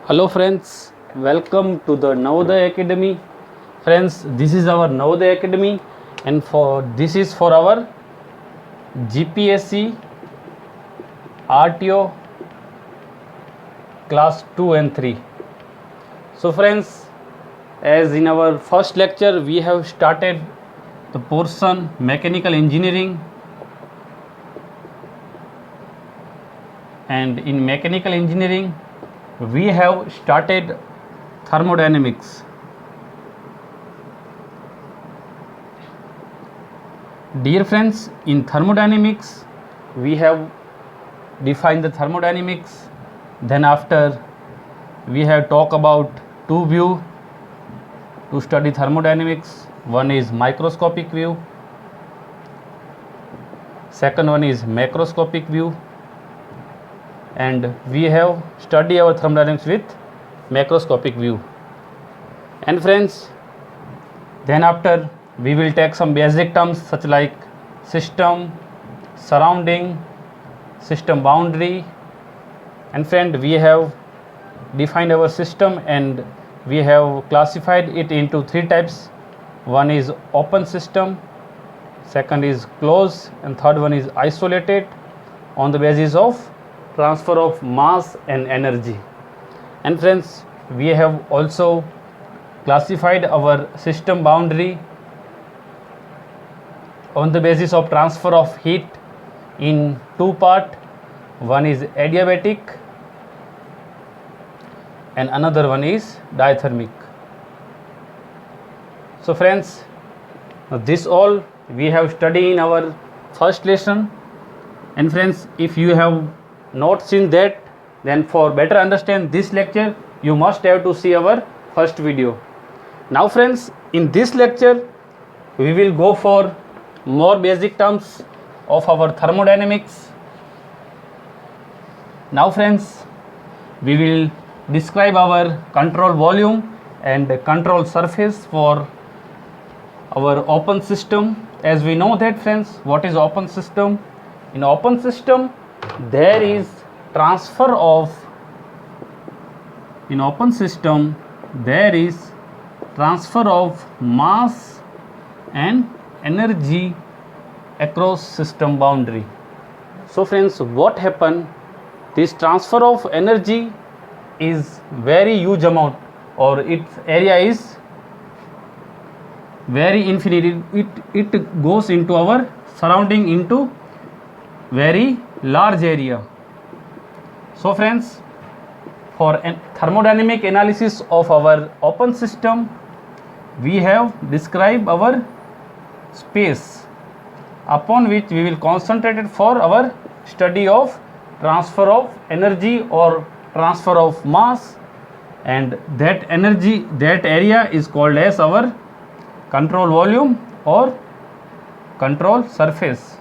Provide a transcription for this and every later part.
Hello friends, welcome to the Navodaya Academy. Friends, this is our Navodaya Academy and this is for our GPSC RTO class 2 and 3. So friends, as in our first lecture we have started the portion mechanical engineering, and in mechanical engineering we have started thermodynamics. Dear friends, in thermodynamics we have defined the thermodynamics, then after we have talked about two view to study thermodynamics. One is microscopic view, second one is macroscopic view, and we have studied our thermodynamics with macroscopic view. And friends, then after we will take some basic terms such like system, surrounding, system boundary. And friend, we have defined our system and we have classified it into three types. One is open system, second is closed, and third one is isolated on the basis of transfer of mass and energy. And friends, we have also classified our system boundary on the basis of transfer of heat in two parts. One is adiabatic and another one is diathermic. So friends, this all we have studied in our first lesson. And friends, if you have not seen that, then for better understand this lecture you must have to see our first video. Now friends, in this lecture we will go for more basic terms of our thermodynamics. Now friends, we will describe our control volume and control surface for our open system. As we know that friends, what is open system? In open system there is transfer of mass and energy across system boundary. So friends, what happen? This transfer of energy is very huge amount, or its area is very infinite. It goes into our surrounding into very large area. So friends, for thermodynamic analysis of our open system, we have described our space upon which we will concentrate it for our study of transfer of energy or transfer of mass, and that area is called as our control volume or control surface.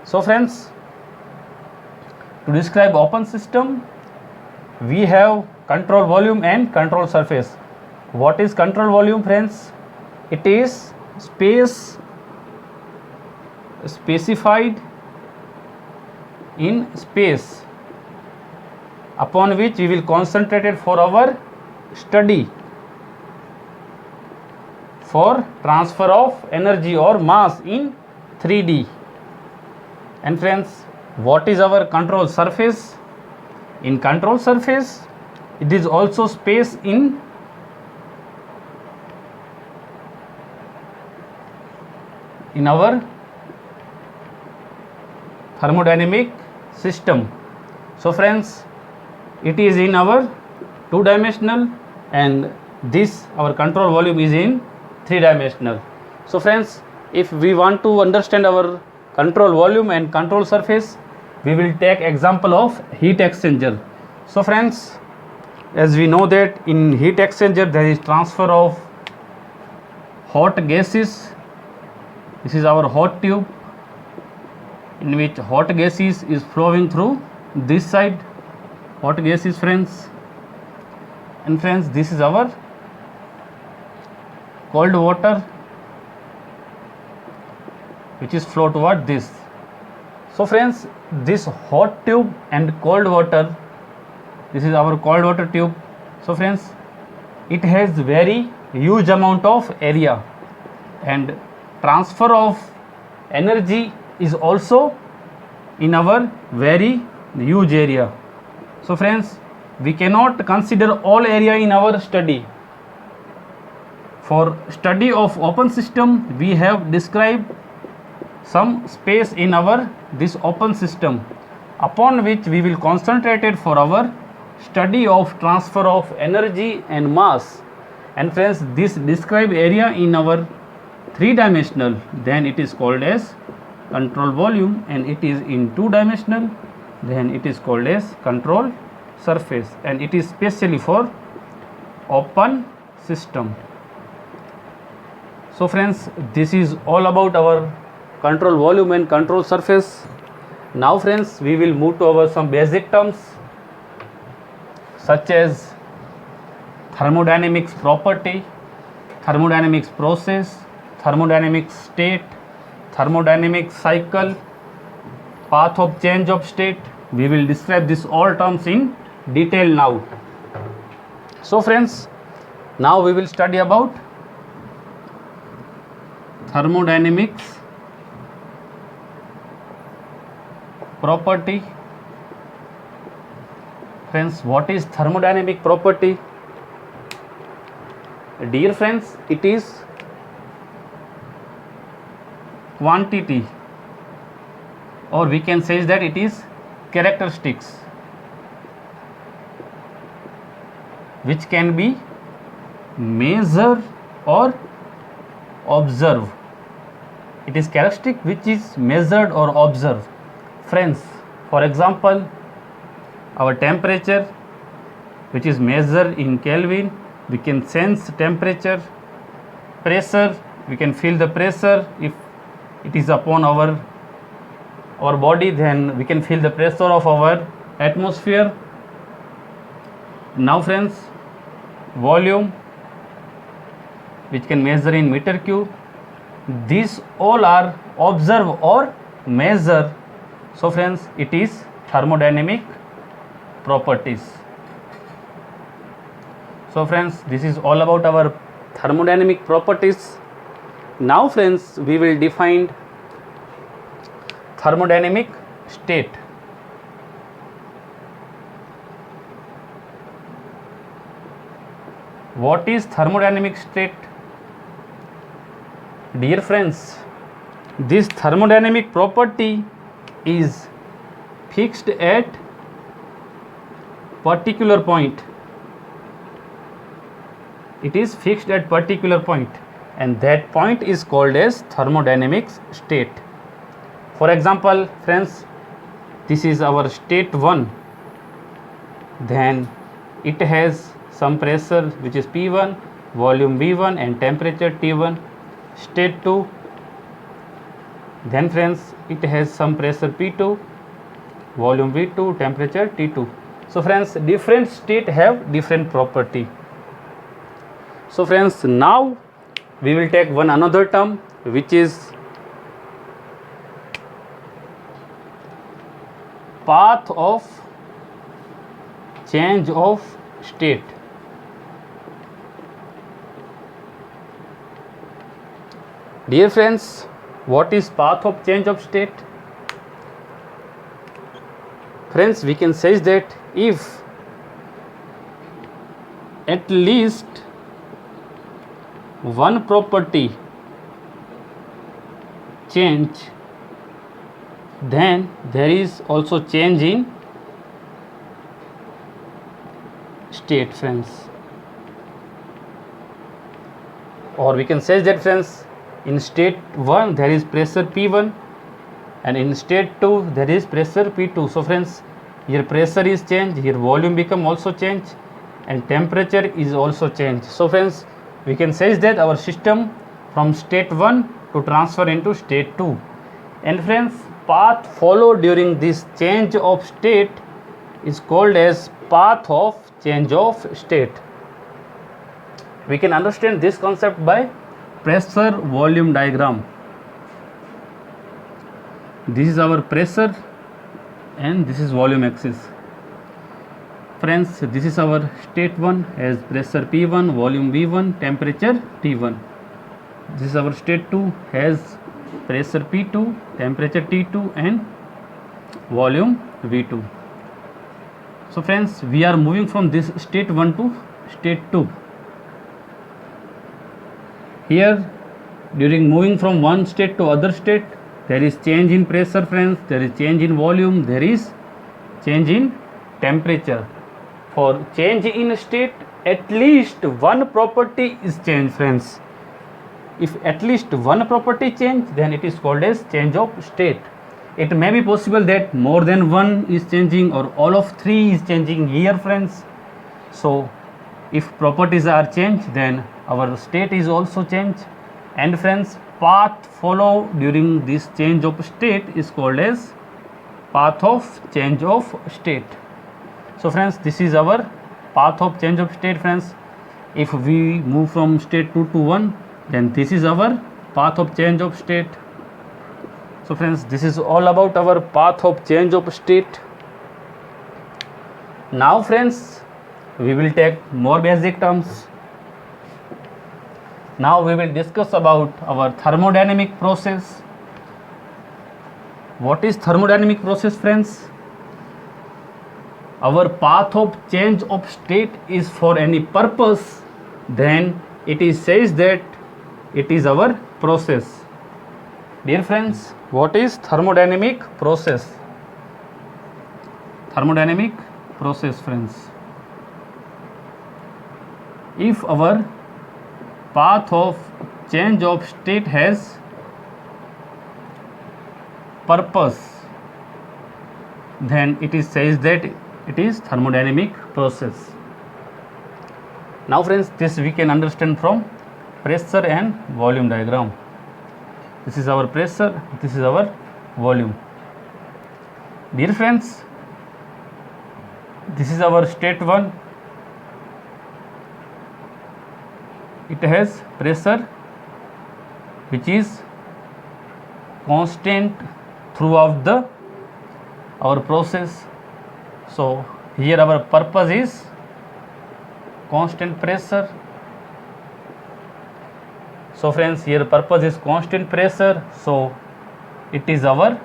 So friends, to describe open system we have control volume and control surface. What is control volume friends? It is space specified in space upon which we will concentrate it for our study for transfer of energy or mass in 3D. And friends, what is our control surface? In control surface it is also space in our thermodynamic system. So friends, it is in our two dimensional and this our control volume is in three dimensional. So friends, if we want to understand our control volume and control surface, we will take example of heat exchanger. So friends, as we know that in heat exchanger there is transfer of hot gases. This is our hot tube in which hot gases is flowing through this side, hot gases friends. And friends, this is our cold water which is flow toward this. So friends, this hot tube and cold water, this is our cold water tube. So friends, it has very huge amount of area, and transfer of energy is also in our very huge area. So friends, we cannot consider all area in our study. For study of open system, we have described some space in our this open system, upon which we will concentrate it for our study of transfer of energy and mass. And friends, this describe area in our three dimensional, then it is called as control volume, and it is in two dimensional, then it is called as control surface, and it is specially for open system. So friends, this is all about our control volume and control surface. Now friends, we will move to our some basic terms such as thermodynamics property, thermodynamics process, thermodynamics state, thermodynamics cycle, path of change of state. We will describe this all terms in detail now. So friends, now we will study about thermodynamics property. Friends, what is thermodynamic property? Dear friends, it is quantity, or we can say that it is characteristics which can be measured or observed. It is characteristic which is measured or observed. Friends, for example, our temperature, which is measured in Kelvin, we can sense temperature. Pressure, we can feel the pressure. If it is upon our body, then we can feel the pressure of our atmosphere. Now friends, volume, which can measure in meter cube. These all are observed or measured. So friends, it is thermodynamic properties. So friends, this is all about our thermodynamic properties. Now friends, we will define thermodynamic state. What is thermodynamic state? Dear friends, this thermodynamic property is fixed at particular point. It is fixed at particular point, and that point is called as thermodynamic state. For example, friends, this is our state 1. Then it has some pressure which is P1, volume V1, and temperature T1. State 2, then friends, it has some pressure P2, volume V2, temperature T2. So friends, different state have different property. So friends, now we will take one another term which is path of change of state. Dear friends, what is path of change of state? Friends, we can say that if at least one property change, then there is also change in state, friends. Or we can say that, friends, in state 1 there is pressure P1, and in state 2 there is pressure P2. So friends, here pressure is changed, here volume become also change, and temperature is also change. So friends, we can say that our system from state 1 to transfer into state 2. And friends, path followed during this change of state is called as path of change of state. We can understand this concept by pressure volume diagram. This is our pressure and this is volume axis. friends, this is our state 1 has pressure P1, volume V1, temperature T1. This is our state 2 has pressure P2, temperature T2 and volume V2. So friends, we are moving from this state 1 to state 2. Here, during moving from one state to other state, there is change in pressure friends, there is change in volume, there is change in temperature. For change in state, at least one property is changed friends. If at least one property change, then it is called as change of state. It may be possible that more than one is changing or all of three is changing here friends. So if properties are changed, then our state is also changed. And friends, path follow during this change of state is called as path of change of state. So friends, this is our path of change of state friends. If we move from state 2 to 1, then this is our path of change of state. So friends, this is all about our path of change of state. Now friends, we will take more basic terms. Now we will discuss about our thermodynamic process. What is thermodynamic process friends? Our path of change of state is for any purpose, then it is says that it is our process. Dear friends, what is thermodynamic process? Thermodynamic process friends. If our path of change of state has purpose, then it is says that it is thermodynamic process. Now friends, this we can understand from pressure and volume diagram. This is our pressure, this is our volume. Dear friends, this is our state 1. It has pressure which is constant throughout our process. So here our purpose is constant pressure. So friends, here purpose is constant pressure, so it is our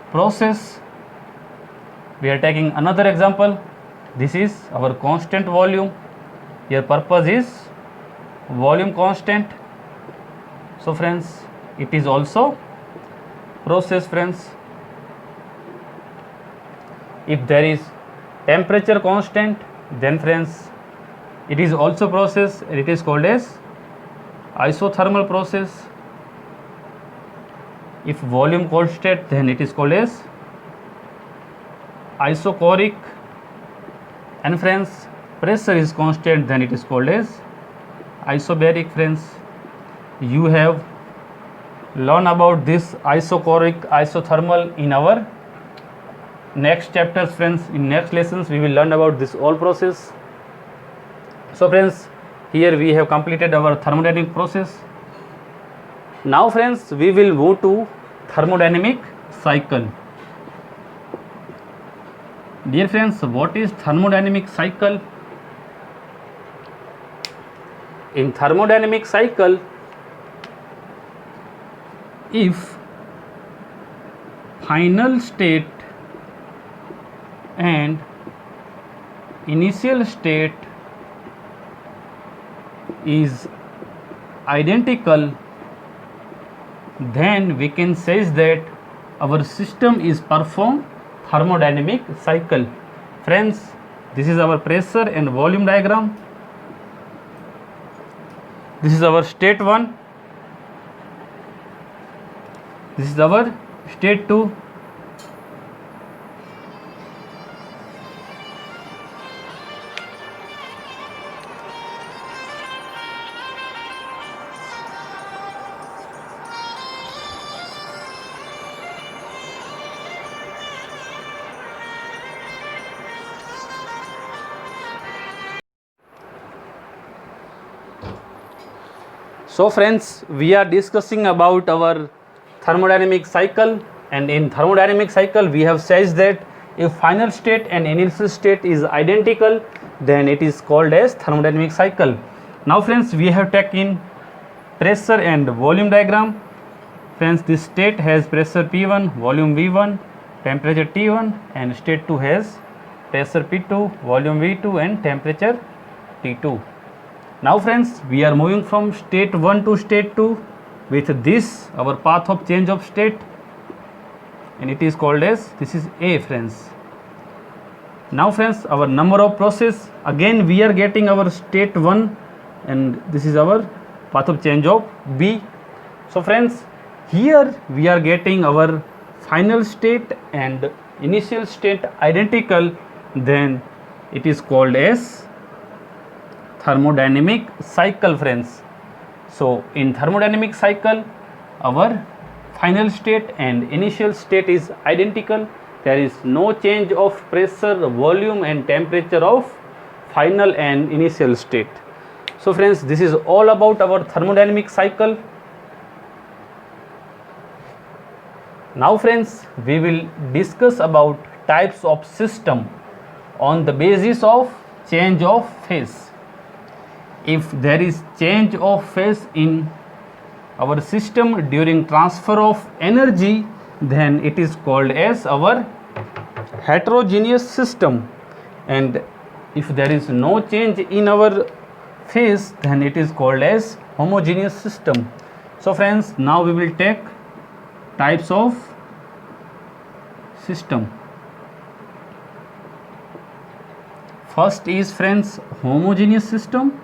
process. We are taking another example. This is our constant volume. Here purpose is volume constant. So friends, it is also process friends. If there is temperature constant, then friends, it is also process and it is called as isothermal process. If volume constant, then it is called as isochoric. And friends, pressure is constant, then it is called as isobaric friends. You have learned about this isochoric, isothermal in our next chapters friends. In next lessons we will learn about this all process. So friends, here we have completed our thermodynamic process. Now friends, we will move to thermodynamic cycle. Dear friends, what is thermodynamic cycle? In thermodynamic cycle, if final state and initial state is identical, then we can say that our system is perform thermodynamic cycle. Friends, this is our pressure and volume diagram. This is our state 1. This is our state 2. So friends, we are discussing about our thermodynamic cycle, and in thermodynamic cycle we have said that If final state and initial state is identical, then it is called as thermodynamic cycle. Now friends, we have taken pressure and volume diagram. Friends, this state has pressure P1, volume V1, temperature T1, and state 2 has pressure P2, volume V2, and temperature T2. Now friends, we are moving from state 1 to state 2 with this our path of change of state, and it is called as, this is A friends. Now friends, our number of process, again we are getting our state 1, and this is our path of change of B. So friends, here we are getting our final state and initial state identical, then it is called as thermodynamic cycle friends. So in thermodynamic cycle, our final state and initial state is identical. There is no change of pressure, volume, and temperature of final and initial state. So friends, this is all about our thermodynamic cycle. Now friends, we will discuss about types of system on the basis of change of phase. If there is change of phase in our system during transfer of energy, then it is called as our heterogeneous system, and if there is no change in our phase, then it is called as homogeneous system. So friends, now we will take types of system. First is friends homogeneous system.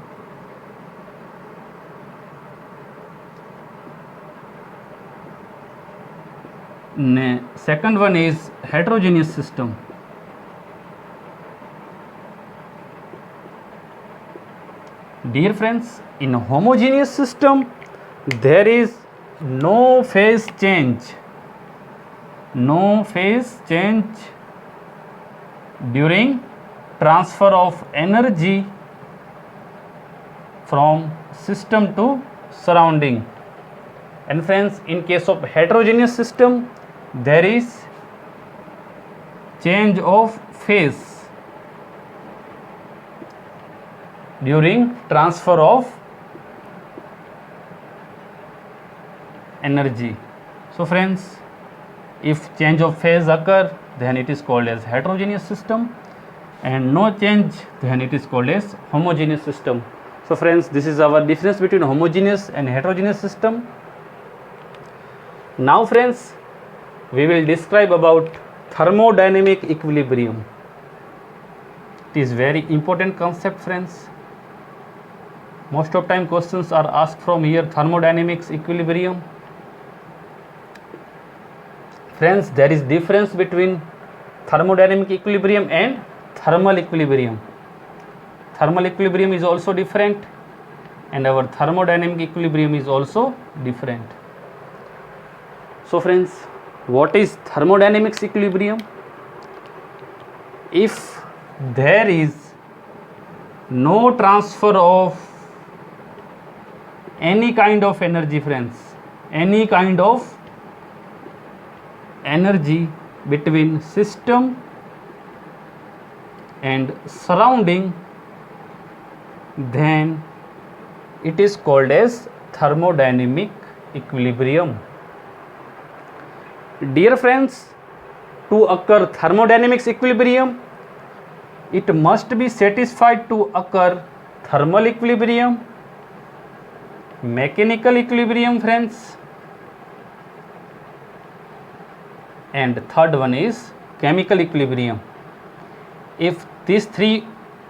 Second one is heterogeneous system. Dear friends, in homogeneous system there is no phase change, during transfer of energy from system to surrounding. And friends, in case of heterogeneous system, there is change of phase during transfer of energy. So friends, if change of phase occur, then it is called as heterogeneous system, and no change, then it is called as homogeneous system. So friends, this is our difference between homogeneous and heterogeneous system. Now friends, we will describe about thermodynamic equilibrium. It is very important concept friends. Most of time questions are asked from here, thermodynamics equilibrium. Friends, there is difference between thermodynamic equilibrium and thermal equilibrium. Thermal equilibrium is also different, and our thermodynamic equilibrium is also different. So friends, what is thermodynamics equilibrium? If there is no transfer of any kind of energy friends, any kind of energy between system and surrounding, then it is called as thermodynamic equilibrium. Dear friends, to occur thermodynamics equilibrium, it must be satisfied to occur thermal equilibrium, mechanical equilibrium friends, and third one is chemical equilibrium. If these three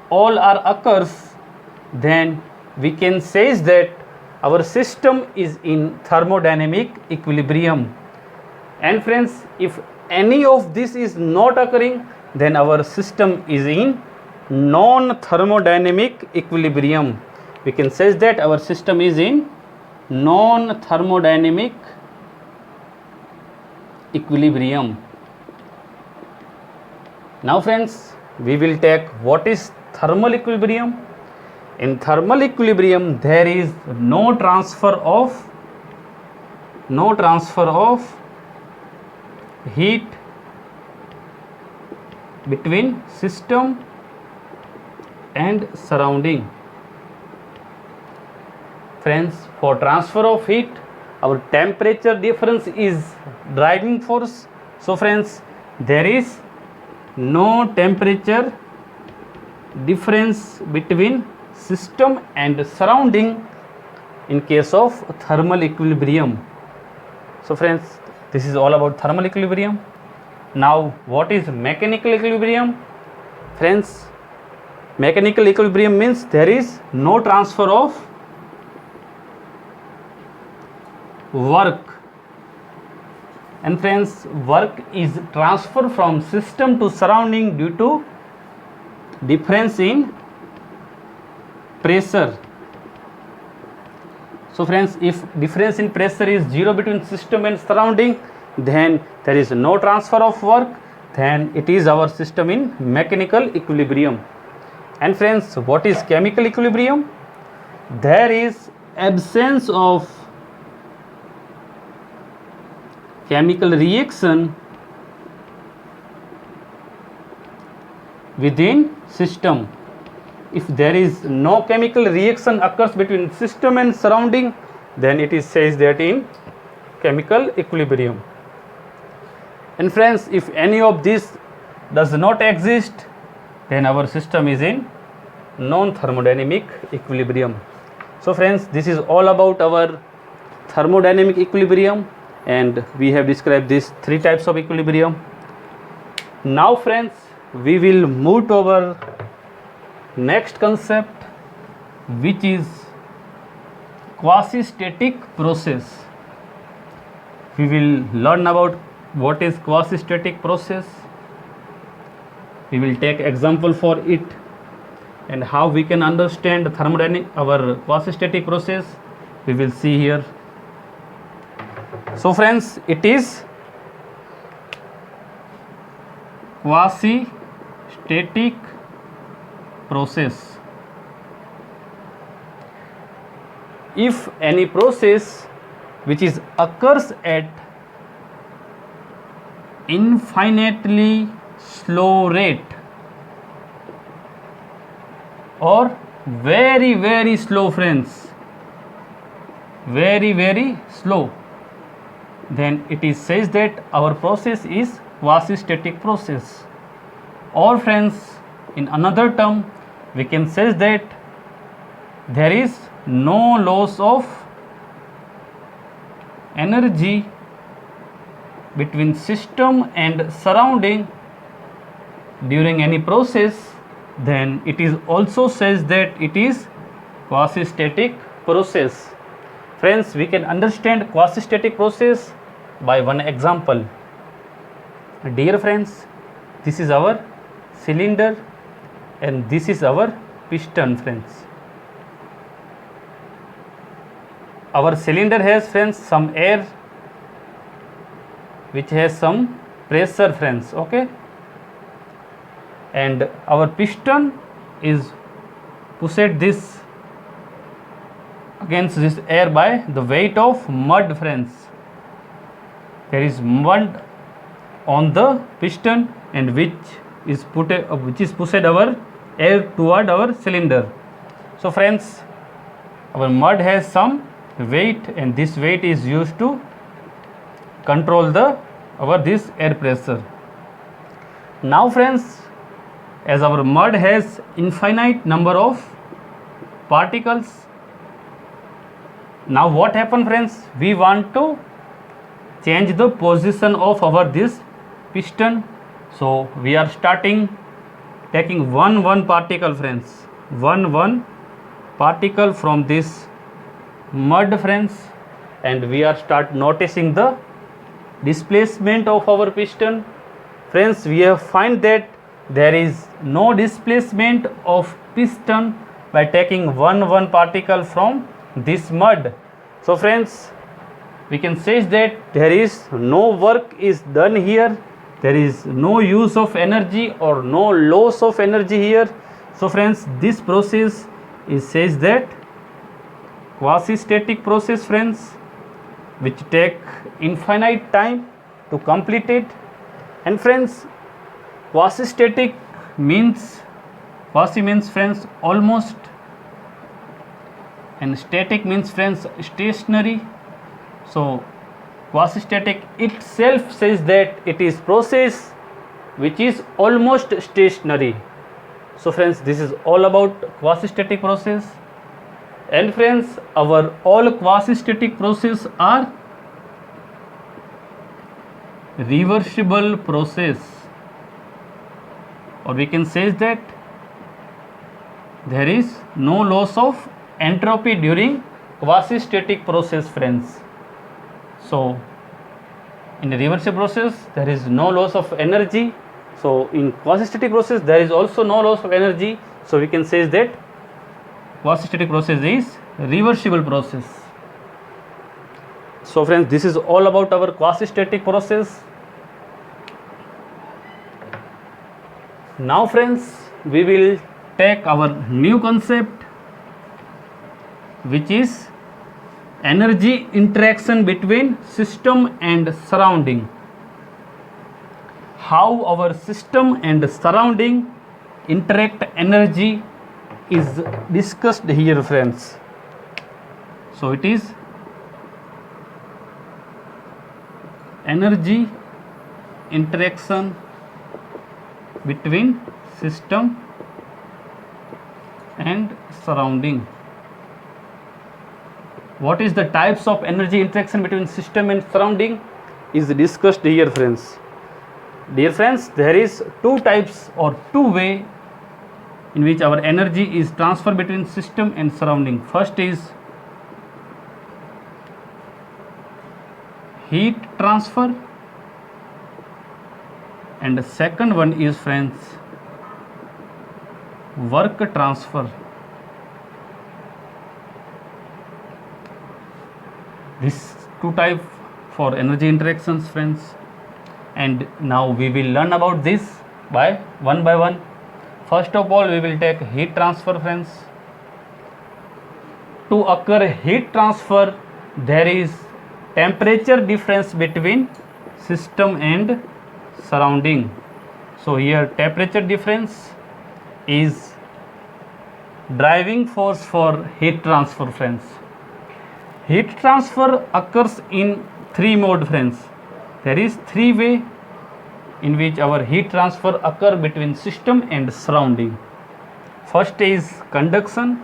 all are occurs, then we can say that our system is in thermodynamic equilibrium. And friends, if any of this is not occurring, then our system is in non-thermodynamic equilibrium. We can say that our system is in non-thermodynamic equilibrium. Now friends, we will take what is thermal equilibrium. In thermal equilibrium, there is no transfer of heat between system and surrounding. Friends, for transfer of heat, our temperature difference is driving force. So friends, there is no temperature difference between system and surrounding in case of thermal equilibrium. So friends, this is all about thermal equilibrium. Now what is mechanical equilibrium? Friends, mechanical equilibrium means there is no transfer of work, and friends, work is transferred from system to surrounding due to difference in pressure. So friends, if difference in pressure is 0 between system and surrounding, then there is no transfer of work, then it is our system in mechanical equilibrium. And friends, what is chemical equilibrium? There is absence of chemical reaction within system. If there is no chemical reaction occurs between system and surrounding, then it is says that in chemical equilibrium. And friends, if any of this does not exist, then our system is in non-thermodynamic equilibrium. So friends, this is all about our thermodynamic equilibrium, and we have described these three types of equilibrium. Now friends, we will move to our next concept, which is quasi-static process. We will learn about what is quasi-static process. We will take example for it and how we can understand thermodynamic our quasi-static process. We will see here. So friends, it is quasi-static process. If any process which is occurs at infinitely slow rate or very slow, friends, very slow, then it is says that our process is quasi-static process. Or friends, in another term, we can say that there is no loss of energy between system and surrounding during any process, then it is also says that it is quasi-static process. Friends, we can understand quasi-static process by one example. Dear friends, this is our cylinder and this is our piston. Friends, our cylinder has, friends, some air which has some pressure, friends, okay, and our piston is pushed this against this air by the weight of mud. Friends, there is mud on the piston and which is pushed our air toward our cylinder. So friends, our mud has some weight and this weight is used to control this air pressure. Now friends, as our mud has infinite number of particles, now what happen, friends, we want to change the position of our this piston. So we are starting taking one particle, friends, one particle from this mud, friends, and we are start noticing the displacement of our piston. Friends, we have find that there is no displacement of piston by taking one particle from this mud. So friends, we can say that there is no work is done here, there is no use of energy or no loss of energy here. So friends, this process is says that quasi-static process, friends, which take infinite time to complete it. And friends, quasi-static means, quasi means friends almost, and static means friends stationary. So quasi-static itself says that it is process which is almost stationary. So friends, this is all about quasi-static process. And friends, our all quasi-static process are reversible process, or we can say that there is no loss of entropy during quasi-static process, friends. So in the reversible process there is no loss of energy. So in quasi-static process there is also no loss of energy. So we can say that quasi-static process is reversible process. So friends, this is all about our quasi-static process. Now friends, we will take our new concept, which is energy interaction between system and surrounding. How our system and surrounding interact energy is discussed here, friends. So it is energy interaction between system and surrounding. What is the types of energy interaction between system and surrounding is discussed here, friends. Dear friends, there is two types or two way in which our energy is transferred between system and surrounding. First is heat transfer, and the second one is, friends, work transfer. These two types for energy interactions, friends, and now we will learn about this by one. First of all, we will take heat transfer, friends. To occur heat transfer, there is temperature difference between system and surrounding. So here temperature difference is driving force for heat transfer, friends. Heat transfer occurs in three mode, friends. There is three way in which our heat transfer occur between system and surrounding. First is conduction,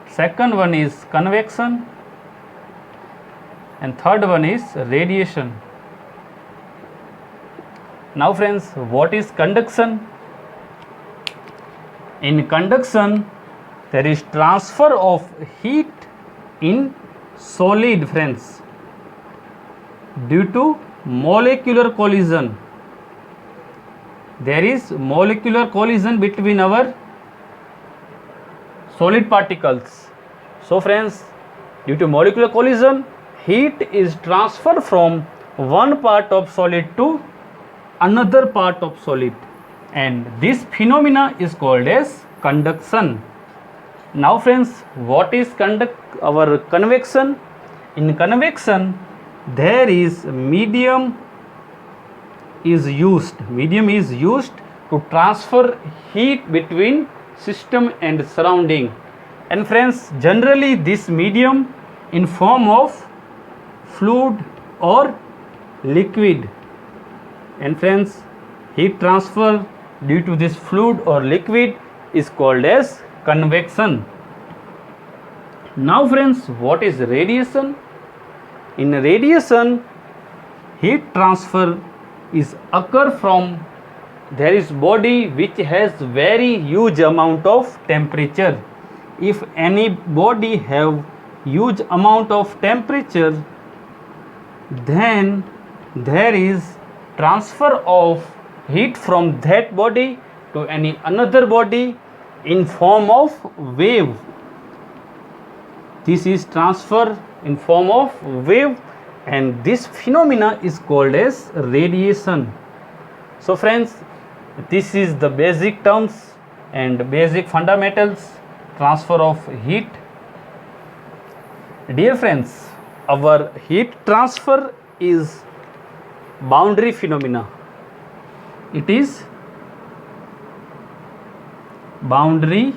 second one is convection, and third one is radiation. Now friends, what is conduction? In conduction, there is transfer of heat in solid, friends, due to molecular collision. There is molecular collision between our solid particles. So friends, due to molecular collision, heat is transferred from one part of solid to another part of solid, and this phenomena is called as conduction. Now friends, what is our convection? In convection, there is medium is used to transfer heat between system and surrounding. And friends, generally this medium in form of fluid or liquid. And friends, heat transfer due to this fluid or liquid is called as convection. Now friends, what is radiation? In radiation, heat transfer is occur from, there is body which has very huge amount of temperature. If any body have huge amount of temperature, then there is transfer of heat from that body to any another body in form of wave. This is transfer in form of wave, and this phenomena is called as radiation. So friends, this is the basic terms and basic fundamentals transfer of heat. Dear friends, our heat transfer is boundary phenomena. it is boundary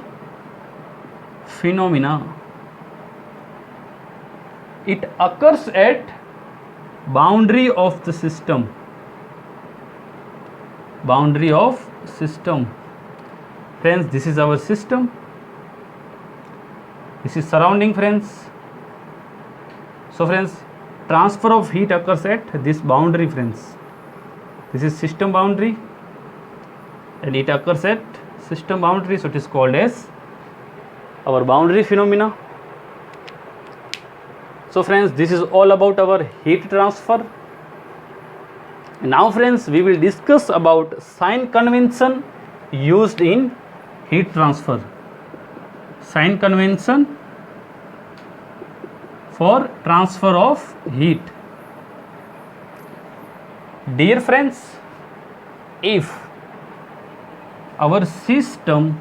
phenomena. It occurs at boundary of the system. Boundary of system. Friends, this is our system. This is surrounding, friends. So friends, transfer of heat occurs at this boundary, friends. This is system boundary and it occurs at system boundary, so it is called as our boundary phenomena. So friends, this is all about our heat transfer. Now friends, we will discuss about sign convention used in heat transfer. Sign convention for transfer of heat. Dear friends, if our system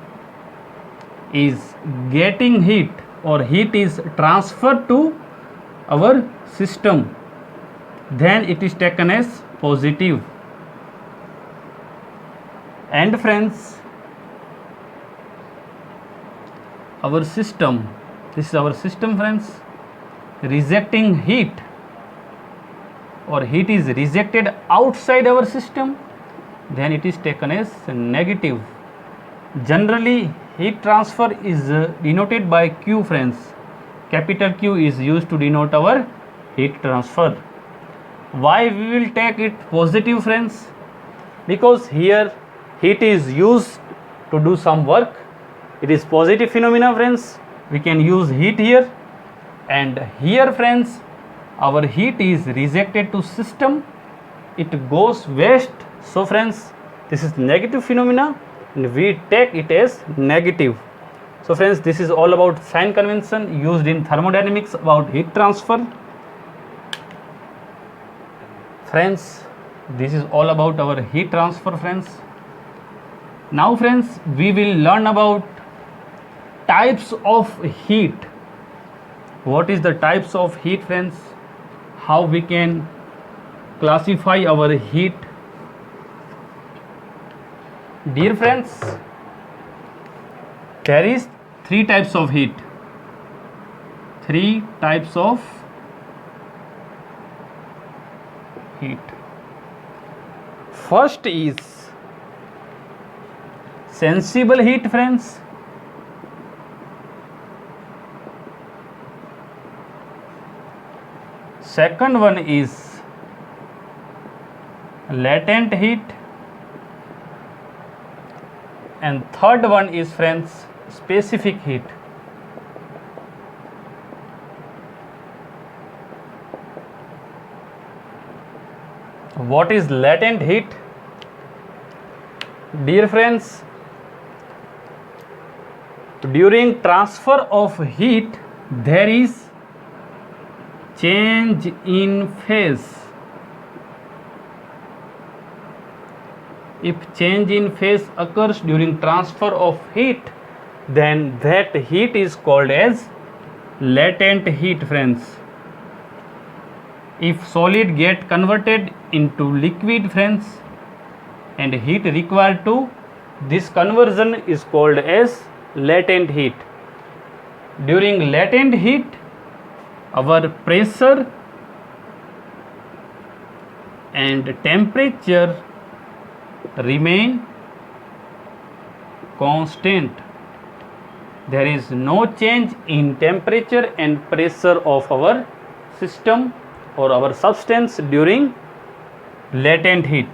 is getting heat or heat is transferred to our system, then it is taken as positive. And friends, our system, this is our system, friends, rejecting heat or heat is rejected outside our system, then it is taken as negative. Generally, heat transfer is denoted by Q, friends. Capital Q is used to denote our heat transfer. Why we will take it positive, friends? Because here heat is used to do some work. It is positive phenomena, friends. We can use heat here, and here, friends, our heat is rejected to system. It goes waste. So friends, this is negative phenomena and we take it as negative. So friends, this is all about sign convention used in thermodynamics about heat transfer. Friends, this is all about our heat transfer, friends. Now friends, we will learn about types of heat. What is the types of heat, friends? How we can classify our heat. Dear friends, there is three types of heat. Three types of heat. First is sensible heat, friends. Second one is latent heat, and third one is, friends, specific heat. What is latent heat? Dear friends, during transfer of heat there is change in phase. If change in phase occurs during transfer of heat, then that heat is called as latent heat, friends. If solid get converted into liquid, friends, and heat required to this conversion is called as latent heat. During latent heat, our pressure and temperature remain constant. There is no change in temperature and pressure of our system or our substance during latent heat.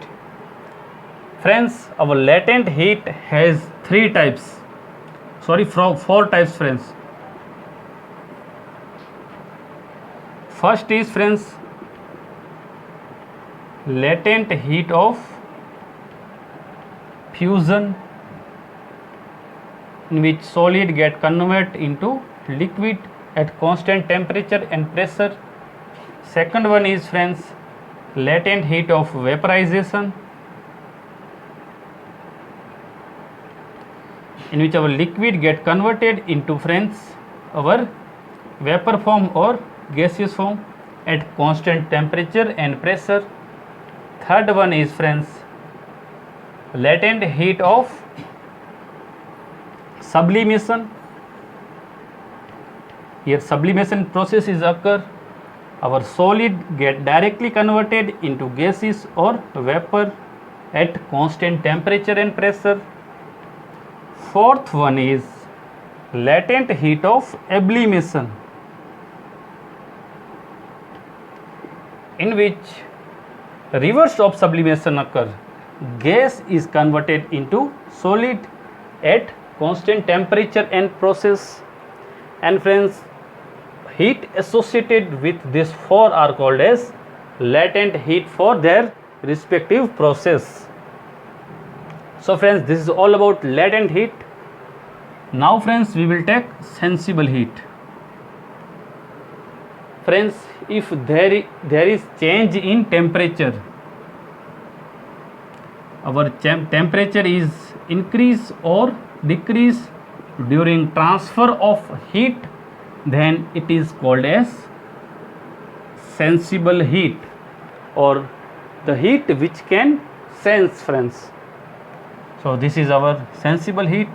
Friends, our latent heat has four types, friends. First is, friends, latent heat of fusion, in which solid get converted into liquid at constant temperature and pressure. Second one is, friends, latent heat of vaporization, in which our liquid get converted into, friends, our vapor form or gaseous form at constant temperature and pressure. Third one is, friends, latent heat of sublimation. Here sublimation process is occur. Our solid get directly converted into gases or vapor at constant temperature and pressure. Fourth one is latent heat of ebullition, in which reverse of sublimation occur. Gas is converted into solid at constant temperature and process. And friends, heat associated with these four are called as latent heat for their respective process. So friends, this is all about latent heat. Now friends, we will take sensible heat. Friends, if there is change in temperature, our temperature is increase or decrease during transfer of heat, then it is called as sensible heat, or the heat which can sense, friends. So this is our sensible heat.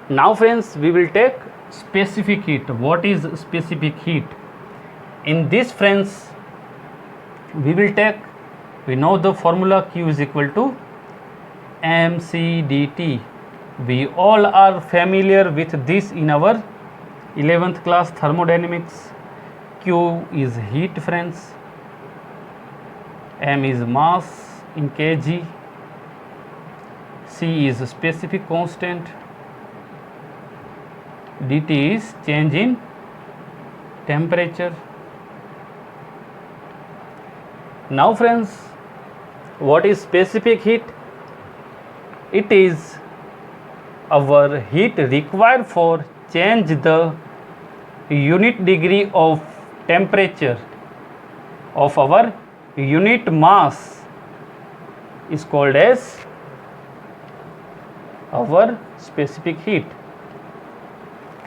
Now friends, we will take specific heat. What is specific heat? In this, friends, we know the formula Q is equal to mc dt. We all are familiar with this in our 11th class thermodynamics. Q is heat, friends. M is mass in kg. C is specific constant. dt is change in temperature. Now friends, what is specific heat? It is our heat required for change the unit degree of temperature of our unit mass is called as our specific heat.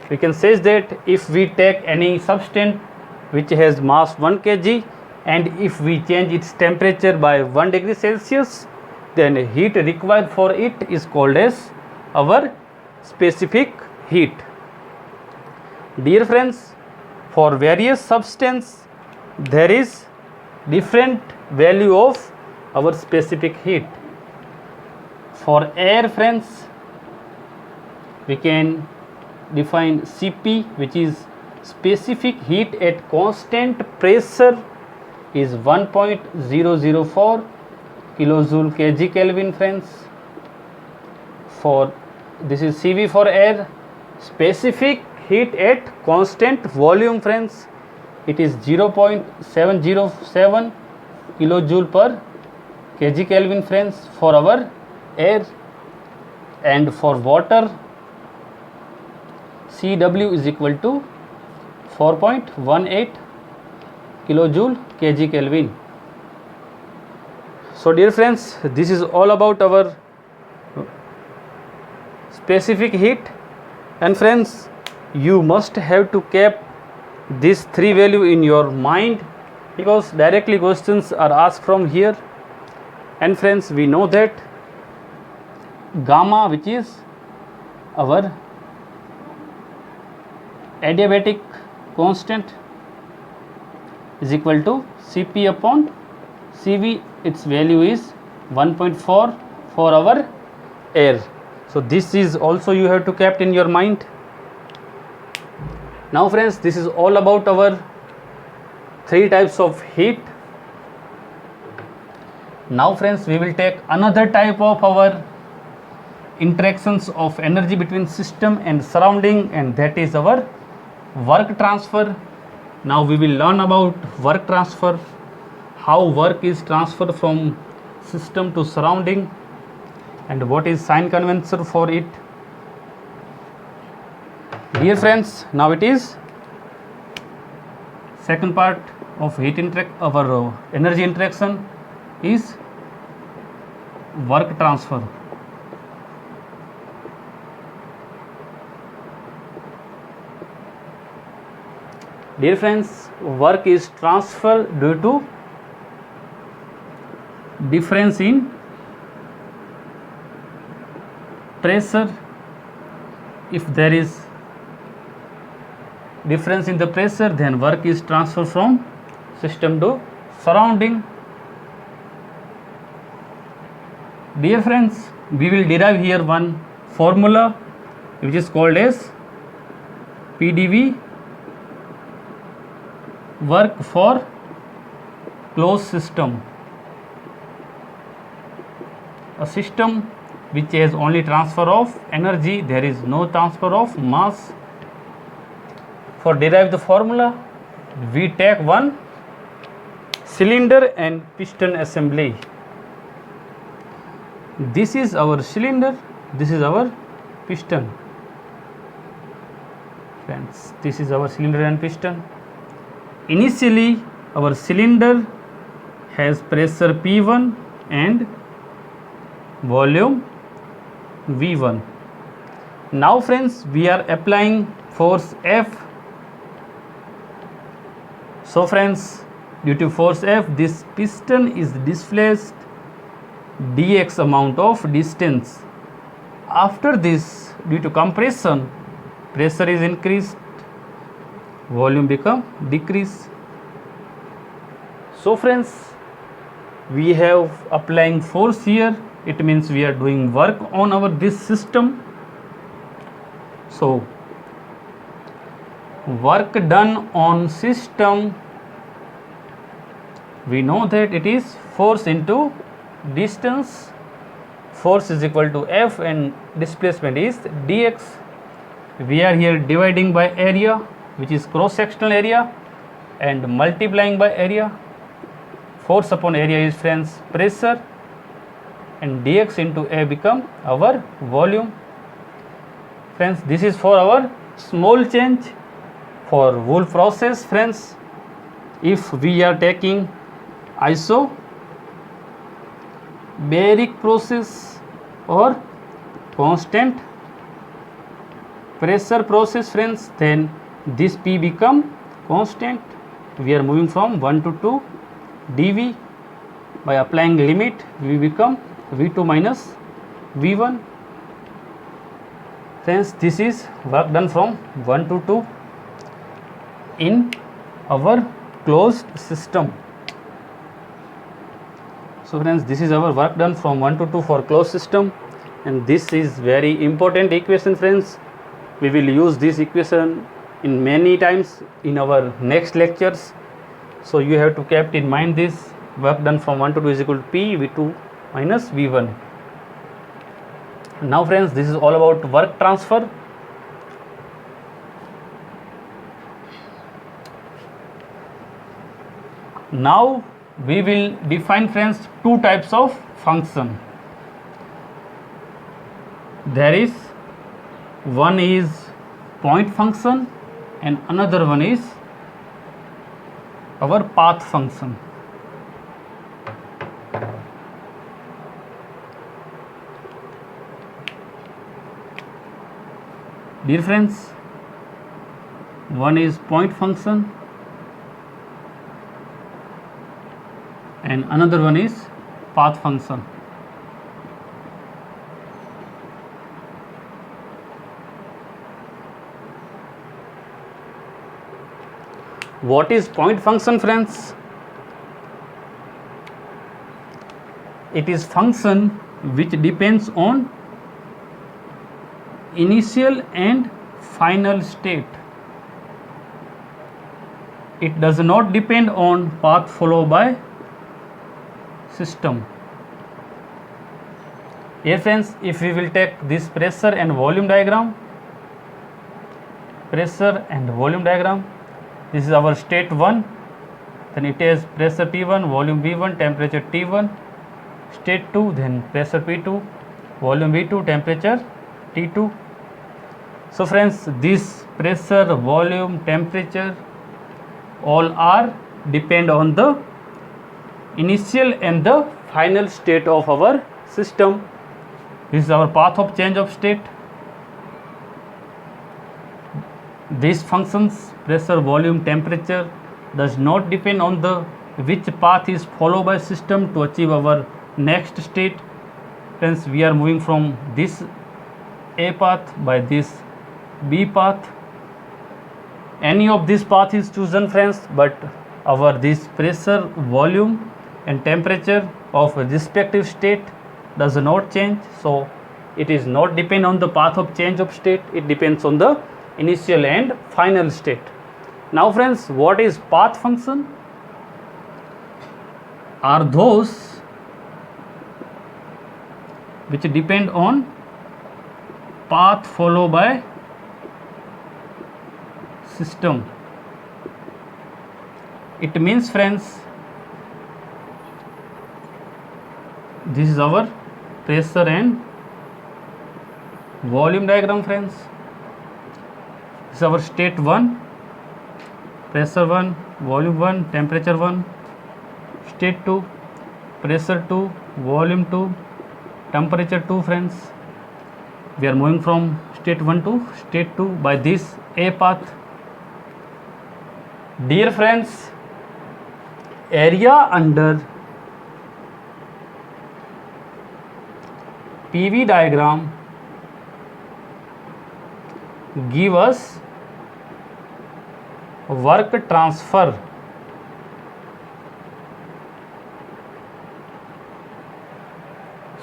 We can say that if we take any substance which has mass 1 kg and if we change its temperature by 1 degree Celsius, then heat required for it is called as our specific heat. Dear friends, for various substance there is different value of our specific heat. For air, friends, we can define Cp, which is specific heat at constant pressure, is 1.004 kilojoule kg Kelvin, friends. For this is Cv for air. Specific heat at constant volume, friends, it is 0.707 kilojoule per kg Kelvin, friends, for our air. And for water, Cw is equal to 4.18 kilojoule kg Kelvin. So dear friends, this is all about our specific heat. And friends, you must have to keep this three value in your mind, because directly questions are asked from here. And friends, we know that gamma, which is our adiabatic constant, is equal to Cp upon Cv. Its value is 1.4 for our air. So this is also you have to keep in your mind. Now friends, this is all about our three types of heat. Now friends, we will take another type of our interactions of energy between system and surrounding, and that is our work transfer. Now we will learn about work transfer, how work is transferred from system to surrounding, and what is sign convention for it. Dear friends, now it is second part of our energy interaction is work transfer. Dear friends, work is transferred due to difference in pressure, if there is difference in the pressure, then work is transferred from system to surrounding. Dear friends, we will derive here one formula which is called as PDV, work for closed system. A system which has only transfer of energy, there is no transfer of mass. For derive the formula, we take one cylinder and piston assembly. This is our cylinder, this is our piston. Friends, this is our cylinder and piston. Initially, our cylinder has pressure P1 and volume V1. Now friends, we are applying force F. So friends, due to force F, this piston is displaced dx amount of distance. After this, due to compression, pressure is increased, volume become decrease. So friends, we have applying force here. It means we are doing work on our this system. So work done on system, we know that it is force into distance. Force is equal to F and displacement is dx. We are here dividing by area, which is cross sectional area, and multiplying by area. Force upon area is friends pressure, and dx into A become our volume. Friends, this is for our small change. For whole process, friends, if we are taking isobaric process or constant pressure process, friends, then this P become constant. We are moving from 1 to 2 dV. By applying limit, we become V2 minus V1. Friends, this is work done from 1 to 2 in our closed system. So friends, this is our work done from 1 to 2 for closed system, and this is very important equation, friends. We will use this equation in many times in our next lectures. So you have to keep in mind this work done from 1 to 2 is equal to P V2 minus V1. Now friends, this is all about work transfer. Now we will define, friends, two types of function. There is one is point function and another one is our path function. Dear friends, one is point function and another one is path function. What is point function, friends? It is function which depends on initial and final state. It does not depend on path followed by system. Here friends, if we will take this pressure and volume diagram, this is our state 1, then it is pressure P1, volume V1, temperature T1. State 2, then pressure P2, volume V2, temperature T2. So friends, this pressure, volume, temperature all are depend on the initial and the final state of our system. This is our path of change of state. These functions, pressure, volume, temperature, does not depend on the which path is followed by system to achieve our next state. Friends, we are moving from this A path, by this B path. Any of this path is chosen, friends, but our this pressure, volume and temperature of respective state does not change, so it is not depend on the path of change of state, it depends on the initial and final state. Now friends, what is path function? Are those which depend on path followed by system. It means, friends, this is our pressure and volume diagram, friends. This is our state 1, pressure 1, volume 1, temperature 1. State 2, pressure 2, volume 2, temperature 2, friends. We are moving from state 1 to state 2 by this A path. Dear friends, area under PV diagram give us work transfer.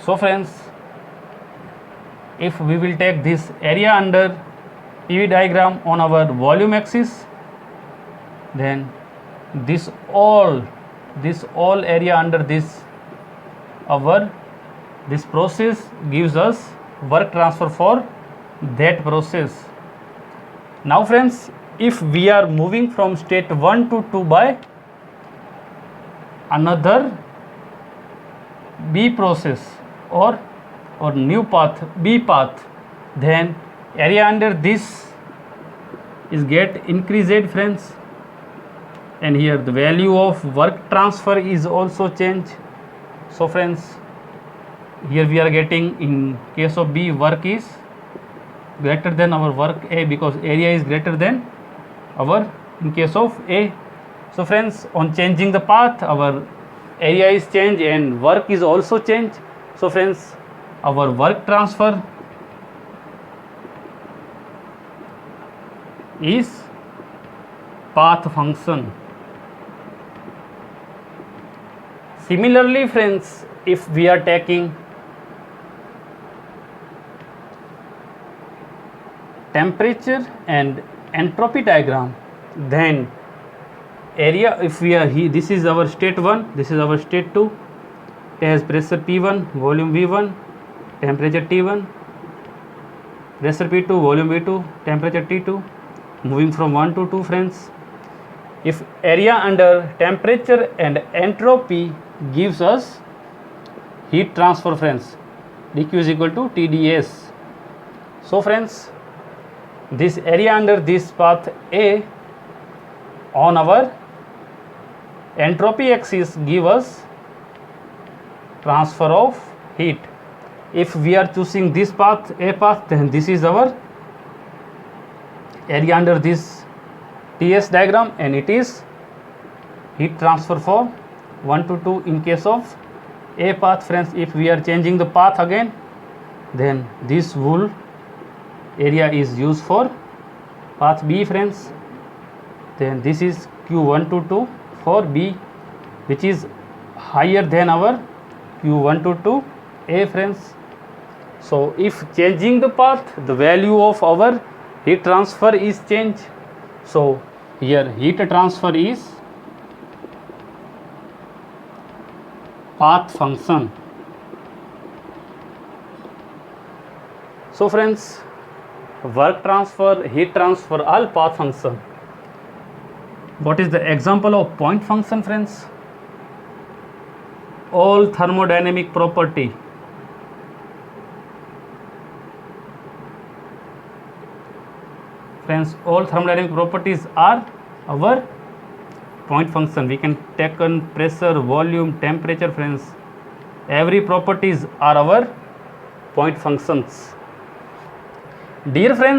So friends, if we will take this area under PV diagram on our volume axis, then this all area under this process gives us work transfer for that process. Now friends, if we are moving from state 1 to 2 by another B process or new path, B path, then area under this is get increased, friends, and here the value of work transfer is also changed. So friends, here we are getting, in case of B, work is greater than our work A, because area is greater than our in case of A. So friends, on changing the path, our area is changed and work is also changed. So friends, our work transfer is path function. Similarly, friends, if we are taking temperature and entropy diagram, then area, if we are here, this is our state 1, this is our state 2, it has pressure P1, volume V1, temperature T1, pressure P2, volume V2, temperature T2, moving from 1 to 2, friends. If area under temperature and entropy gives us heat transfer, friends, dq is equal to TdS. So friends, this area under this path A on our entropy axis give us transfer of heat. If we are choosing this path, A path, then this is our area under this TS diagram, and it is heat transfer for 1 to 2 in case of A path, friends. If we are changing the path again, then this whole area is used for path B, friends. Then this is Q1 to 2 for B, which is higher than our Q1 to 2 A, friends. So if changing the path, the value of our heat transfer is changed. So here heat transfer is path function. So friends, work transfer, heat transfer, all path function. What is the example of point function, friends? All thermodynamic property. Friends, all thermodynamic properties are our point function. We can take on pressure, volume, temperature, friends. Every properties are our point functions. Dear friends,